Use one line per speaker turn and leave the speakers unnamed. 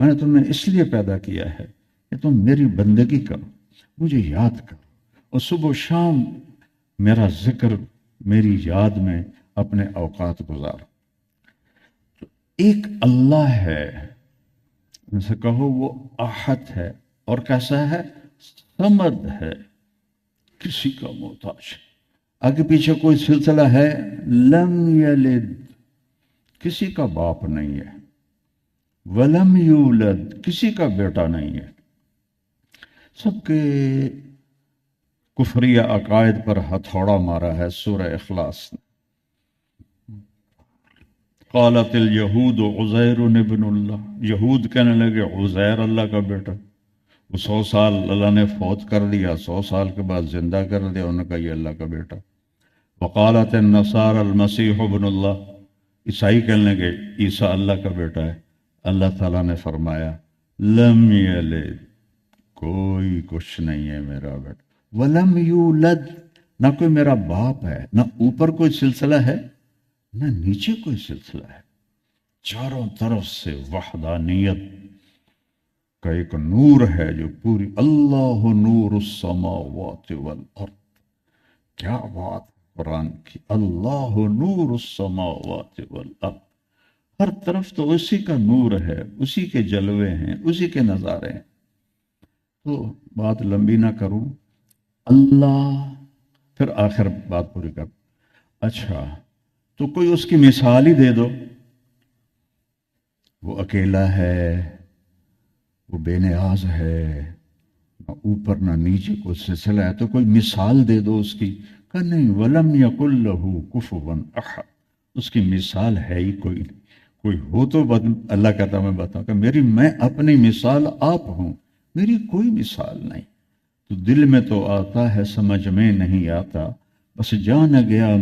میں نے تمہیں اس لیے پیدا کیا ہے کہ تم میری بندگی کرو، مجھے یاد کرو، اور صبح و شام میرا ذکر، میری یاد میں اپنے اوقات گزارو۔ تو ایک اللہ ہے، ان سے کہو وہ احد ہے، اور کیسا ہے؟ صمد ہے، کسی کا محتاج۔ آگے پیچھے کوئی سلسلہ ہے؟ لم یلد، کسی کا باپ نہیں ہے، ولم یولد، کسی کا بیٹا نہیں ہے۔ سب کے کفریہ عقائد پر ہتھوڑا مارا ہے سورہ اخلاص نے۔ قالت الیہود عزیر ابن اللہ، یہود کہنے لگے عزیر اللہ کا بیٹا۔ وہ 100 سال اللہ نے فوت کر دیا، 100 سال کے بعد زندہ کر دیا، انہوں نے کہا یہ اللہ کا بیٹا۔ وقالت النصارى المسیح ابن اللہ، عیسائی کہنے لگے عیسیٰ اللہ کا بیٹا ہے۔ اللہ تعالیٰ نے فرمایا لم یلد، کوئی کچھ نہیں ہے میرا بیٹا، ولم یولد، نہ کوئی میرا باپ ہے، نہ اوپر کوئی سلسلہ ہے نہ نیچے کوئی سلسلہ ہے۔ چاروں طرف سے وحدانیت کا ایک نور ہے جو پوری، اللہ نور السماوات والارض، کیا بات قرآن کی، اللہ نور السماوات والارض، ہر طرف تو اسی کا نور ہے، اسی کے جلوے ہیں، اسی کے نظارے ہیں۔ تو بات لمبی نہ کروں، اللہ، پھر آخر بات پوری کر۔ اچھا تو کوئی اس کی مثال ہی دے دو، وہ اکیلا ہے، وہ بے نیاز ہے، نہ اوپر نہ نیچے کوئی سلسلہ ہے، تو کوئی مثال دے دو اس کی۔ کہ نہیں، ولم یکن لہ کفوا احد، اس کی مثال ہے ہی کوئی نہیں۔ کوئی ہو تو اللہ کہتا میں بتاؤں کہ میں اپنی مثال آپ ہوں، میری کوئی مثال نہیں۔ تو دل میں تو آتا ہے، سمجھ میں نہیں آتا، بس جان گیا